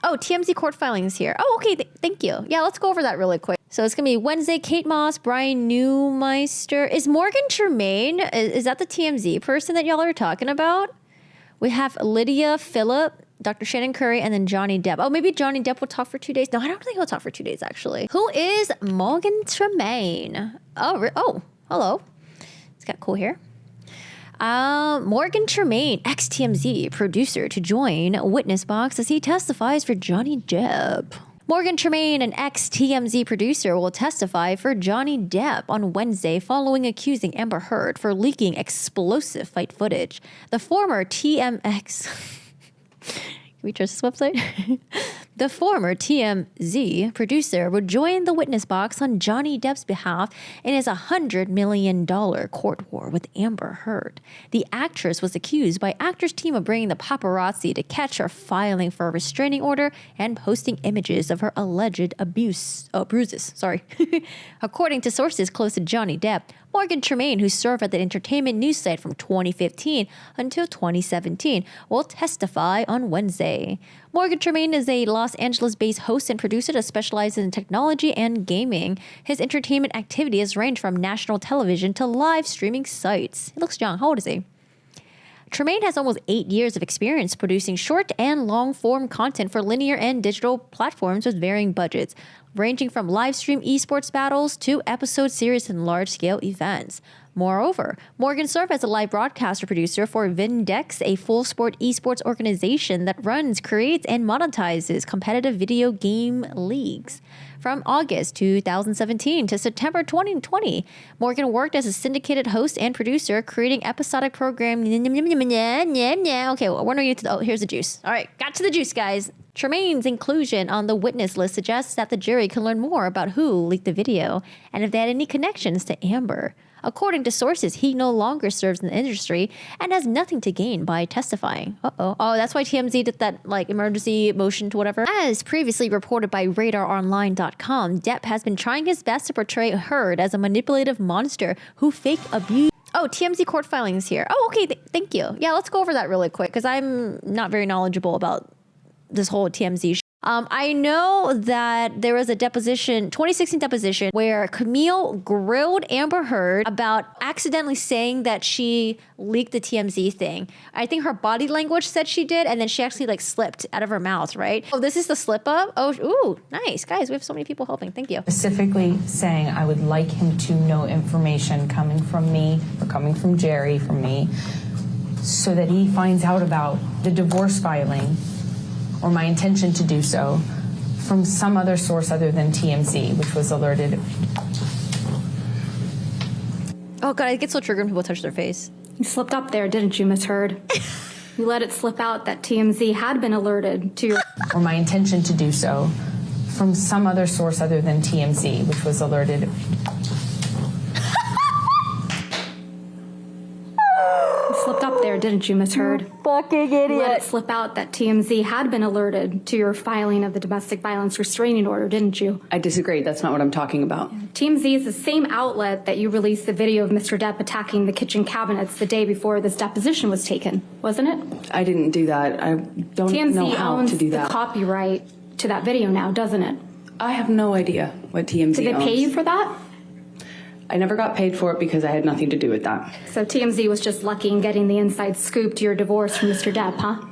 Oh, TMZ court filings here. Oh, okay. Thank you. Yeah, let's go over that really quick. So it's going to be Wednesday, Kate Moss, Brian Neumeister. Is Morgan Tremaine, is that the TMZ person that y'all are talking about? We have Lydia Phillip, Dr. Shannon Curry, and then Johnny Depp. Oh, maybe Johnny Depp will talk for 2 days. No, I don't think he'll talk for 2 days, actually. Who is Morgan Tremaine? Oh, hello. It's got cool hair. Morgan Tremaine, ex-TMZ producer, to join witness box as he testifies for Johnny Depp. Morgan Tremaine, an ex-TMZ producer, will testify for Johnny Depp on Wednesday following accusing Amber Heard for leaking explosive fight footage. The former TMX... Can we trust this website? The former TMZ producer would join the witness box on Johnny Depp's behalf in his $100 million court war with Amber Heard. The actress was accused by Actors Team of bringing the paparazzi to catch her filing for a restraining order and posting images of her alleged bruises. According to sources close to Johnny Depp, Morgan Tremaine, who served at the entertainment news site from 2015 until 2017, will testify on Wednesday. Morgan Tremaine is a Los Angeles-based host and producer that specializes in technology and gaming. His entertainment activities range from national television to live streaming sites. He looks young. How old is he? Tremaine has almost 8 years of experience producing short and long-form content for linear and digital platforms with varying budgets, ranging from live stream esports battles to episode series and large-scale events. Moreover, Morgan served as a live broadcaster producer for Vindex, a full sport esports organization that runs, creates, and monetizes competitive video game leagues. From August 2017 to September 2020, Morgan worked as a syndicated host and producer, creating episodic programming. Okay, well, when are you to oh, here's the juice. All right, got to the juice, guys. Tremaine's inclusion on the witness list suggests that the jury can learn more about who leaked the video and if they had any connections to Amber. According to sources, he no longer serves in the industry and has nothing to gain by testifying. Oh, that's why TMZ did that emergency motion to whatever. As previously reported by RadarOnline.com, Depp has been trying his best to portray Heard as a manipulative monster who fake abuse. Oh, TMZ court filings here. Oh, okay. Thank you. Yeah, let's go over that really quick because I'm not very knowledgeable about this whole TMZ. I know that there was a 2016 deposition, where Camille grilled Amber Heard about accidentally saying that she leaked the TMZ thing. I think her body language said she did, and then she actually slipped out of her mouth, right? Oh, this is the slip up? Oh, ooh, nice. Guys, we have so many people helping. Thank you. Specifically saying I would like him to know information coming from me or coming from Jerry, from me, so that he finds out about the divorce filing or my intention to do so from some other source other than TMZ, which was alerted. Oh God, I get so triggered when people touch their face. You slipped up there, didn't you, Miss Heard? You let it slip out that TMZ had been alerted to your... Or my intention to do so from some other source other than TMZ, which was alerted. Slipped up there, didn't you, Miss Heard? Fucking idiot. You let it slip out that TMZ had been alerted to your filing of the domestic violence restraining order, didn't you? I disagree. That's not what I'm talking about. TMZ is the same outlet that you released the video of Mr. Depp attacking the kitchen cabinets the day before this deposition was taken, wasn't it? I didn't do that. I don't know how to do that. TMZ owns the copyright to that video now, doesn't it? I have no idea what TMZ owns. Did they pay you for that? I never got paid for it because I had nothing to do with that. So TMZ was just lucky in getting the inside scoop to your divorce from Mr. Depp, huh?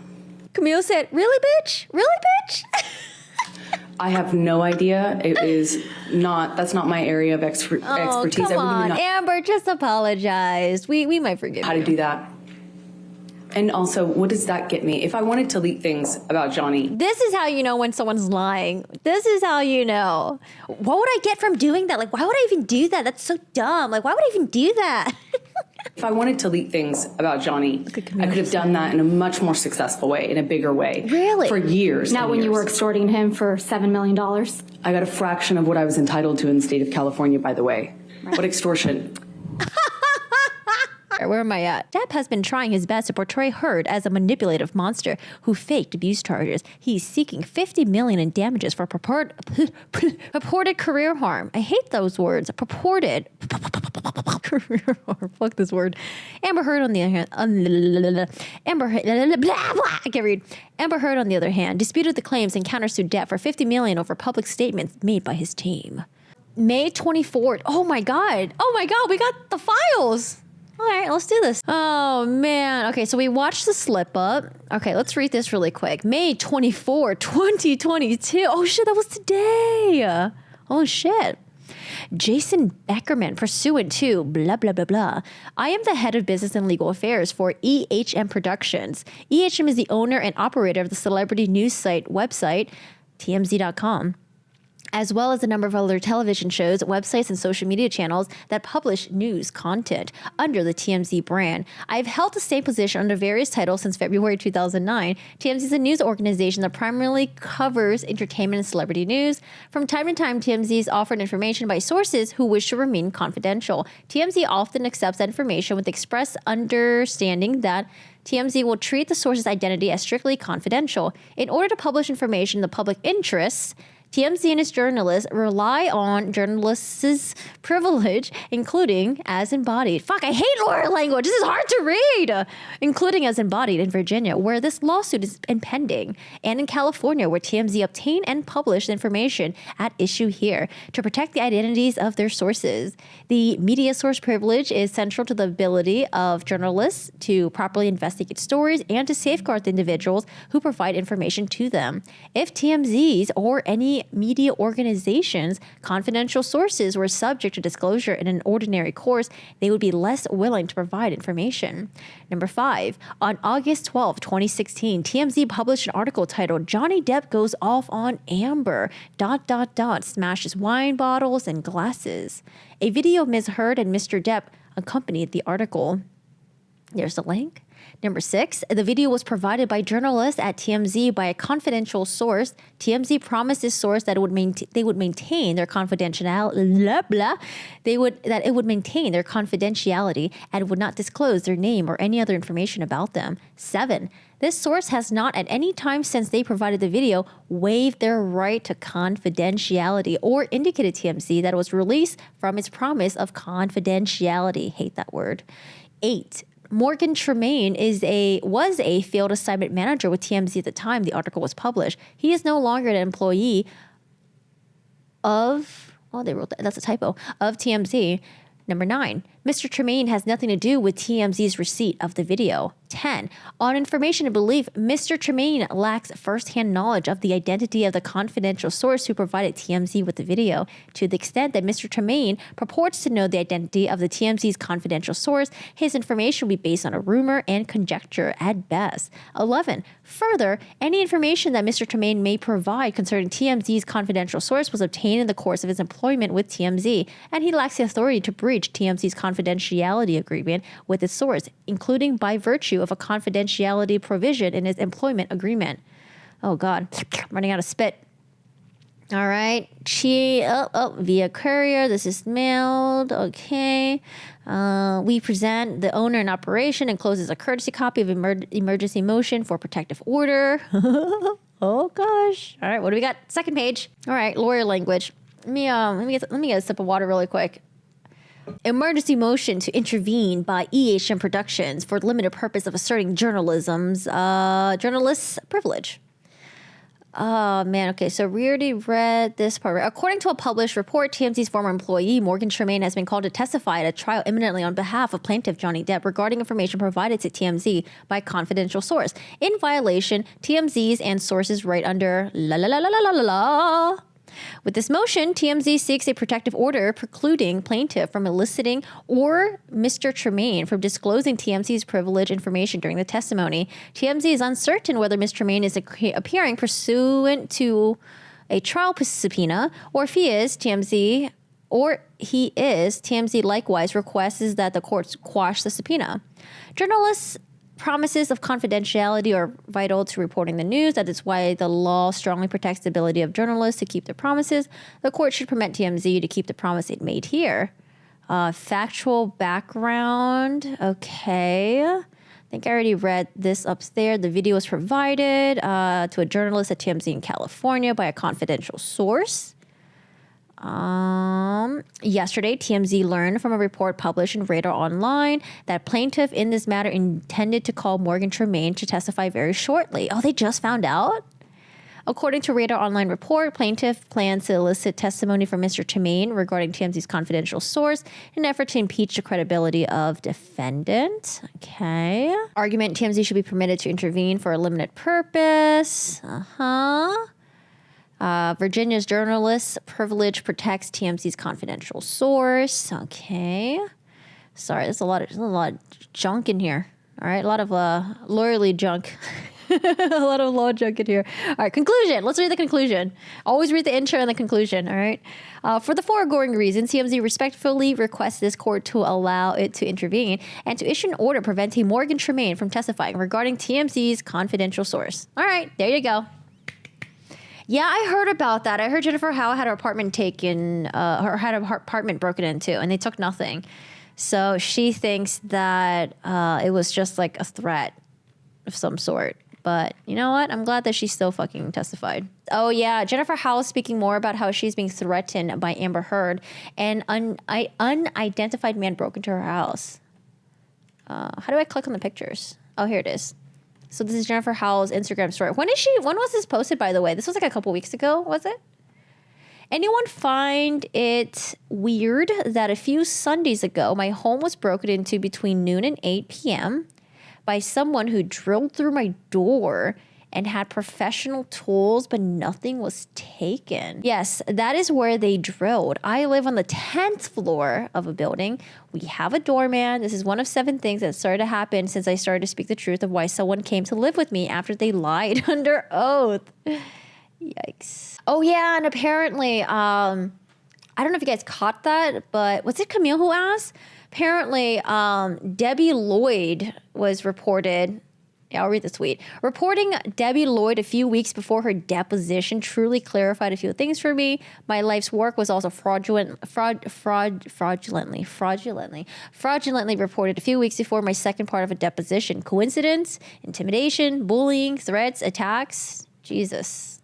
Camille said, really, bitch? Really, bitch? I have no idea. That's not my area of expertise. Come on, Amber, just apologize. We might forgive how you. To do that. And also, what does that get me? If I wanted to leak things about Johnny... This is how you know when someone's lying. This is how you know. What would I get from doing that? Why would I even do that? That's so dumb. Why would I even do that? If I wanted to leak things about Johnny, I could have done that in a much more successful way, in a bigger way. Really? For years. Not when you were extorting him for $7 million? I got a fraction of what I was entitled to in the state of California, by the way. Right. What extortion? Where am I at? Depp has been trying his best to portray Heard as a manipulative monster who faked abuse charges. He's seeking $50 million in damages for purported career harm. I hate those words. Purported career harm. Fuck this word. Amber Heard on the other hand, I can't read. Amber Heard on the other hand disputed the claims and countersued Depp for $50 million over public statements made by his team. May 24th. Oh my God. We got the files. All right, let's do this. Oh man. Okay, so we watched the slip up. Okay, let's read this really quick. May 24, 2022. Oh shit, that was today. Oh shit. Jason Beckerman, pursuant to blah, blah, blah, blah. I am the head of business and legal affairs for EHM Productions. EHM is the owner and operator of the celebrity news site website, TMZ.com, as well as a number of other television shows, websites, and social media channels that publish news content under the TMZ brand. I've held the same position under various titles since February 2009. TMZ is a news organization that primarily covers entertainment and celebrity news. From time to time, TMZ is offered information by sources who wish to remain confidential. TMZ often accepts that information with the express understanding that TMZ will treat the source's identity as strictly confidential. In order to publish information in the public interest, TMZ and its journalists rely on journalists' privilege, including as embodied. Fuck, I hate lawyer language. This is hard to read. Including as embodied in Virginia, where this lawsuit is pending, and in California, where TMZ obtained and published information at issue here to protect the identities of their sources. The media source privilege is central to the ability of journalists to properly investigate stories and to safeguard the individuals who provide information to them. If TMZ's or any media organizations' confidential sources were subject to disclosure in an ordinary course, they would be less willing to provide information. Number 5, on August 12, 2016, TMZ published an article titled "Johnny Depp Goes Off on Amber, ... smashes wine bottles and glasses." A video of Ms. Heard and Mr. Depp accompanied the article. There's the link. Number 6, the video was provided by journalists at TMZ by a confidential source. TMZ promised this source that it would maintain their confidentiality, that it would maintain their confidentiality and would not disclose their name or any other information about them. 7, this source has not at any time since they provided the video waived their right to confidentiality or indicated TMZ that it was released from its promise of confidentiality. Hate that word. 8, Morgan Tremaine was a field assignment manager with TMZ at the time the article was published. He is no longer an employee of, they wrote that, that's a typo, of TMZ. Number 9, Mr. Tremaine has nothing to do with TMZ's receipt of the video. 10, on information and belief, Mr. Tremaine lacks firsthand knowledge of the identity of the confidential source who provided TMZ with the video. To the extent that Mr. Tremaine purports to know the identity of the TMZ's confidential source, his information will be based on a rumor and conjecture at best. 11, further, any information that Mr. Tremaine may provide concerning TMZ's confidential source was obtained in the course of his employment with TMZ, and he lacks the authority to breach TMZ's confidentiality agreement with its source, including by virtue of a confidentiality provision in his employment agreement. Oh God, I'm running out of spit. All right, via courier, this is mailed, okay. We present the owner in operation and closes a courtesy copy of emergency motion for protective order. Oh gosh. All right, what do we got? Second page. All right, lawyer language. Let me get a sip of water really quick. Emergency motion to intervene by EHM Productions for the limited purpose of asserting journalist's privilege. Oh, man. Okay, so we already read this part. According to a published report, TMZ's former employee, Morgan Tremaine, has been called to testify at a trial imminently on behalf of plaintiff Johnny Depp regarding information provided to TMZ by a confidential source. In violation, TMZ's and sources right under la. With this motion, TMZ seeks a protective order precluding plaintiff from eliciting or Mr. Tremaine from disclosing TMZ's privileged information during the testimony. TMZ is uncertain whether Mr. Tremaine is appearing pursuant to a trial subpoena, or if he is, TMZ likewise requests that the courts quash the subpoena. Journalists' promises of confidentiality are vital to reporting the news. That is why the law strongly protects the ability of journalists to keep their promises. The court should permit TMZ to keep the promise it made here. Factual background. Okay. I think I already read this upstairs. The video was provided to a journalist at TMZ in California by a confidential source. Yesterday, TMZ learned from a report published in Radar Online that plaintiff in this matter intended to call Morgan Tremaine to testify very shortly. Oh, they just found out? According to Radar Online report, plaintiff plans to elicit testimony from Mr. Tremaine regarding TMZ's confidential source in an effort to impeach the credibility of defendant. Okay. Argument TMZ should be permitted to intervene for a limited purpose. Virginia's journalist privilege protects TMZ's confidential source. Okay. Sorry, there's a lot of junk in here. All right, a lot of lawyerly junk. A lot of law junk in here. All right, conclusion. Let's read the conclusion. Always read the intro and the conclusion, all right? For the foregoing reasons, TMZ respectfully requests this court to allow it to intervene and to issue an order preventing Morgan Tremaine from testifying regarding TMZ's confidential source. All right, there you go. Yeah, I heard about that. I heard Jennifer Howell had her apartment taken, had her apartment broken into, and they took nothing. So she thinks that it was just like a threat of some sort. But you know what? I'm glad that she still fucking testified. Oh yeah, Jennifer Howell speaking more about how she's being threatened by Amber Heard, and unidentified man broke into her house. How do I click on the pictures? Oh, here it is. So this is Jennifer Howell's Instagram story. When was this posted, by the way? This was like a couple weeks ago, was it? Anyone find it weird that a few Sundays ago, my home was broken into between noon and 8 p.m. by someone who drilled through my door and had professional tools, but nothing was taken? Yes, that is where they drilled. I live on the 10th floor of a building. We have a doorman. This is one of 7 things that started to happen since I started to speak the truth of why someone came to live with me after they lied under oath. Yikes. Oh yeah, and apparently, I don't know if you guys caught that, but was it Camille who asked? Apparently, Debbie Lloyd was reported. Yeah, I'll read the tweet. Reporting Debbie Lloyd a few weeks before her deposition truly clarified a few things for me. My life's work was also fraudulently reported a few weeks before my second part of a deposition. Coincidence? Intimidation? Bullying? Threats? Attacks? Jesus.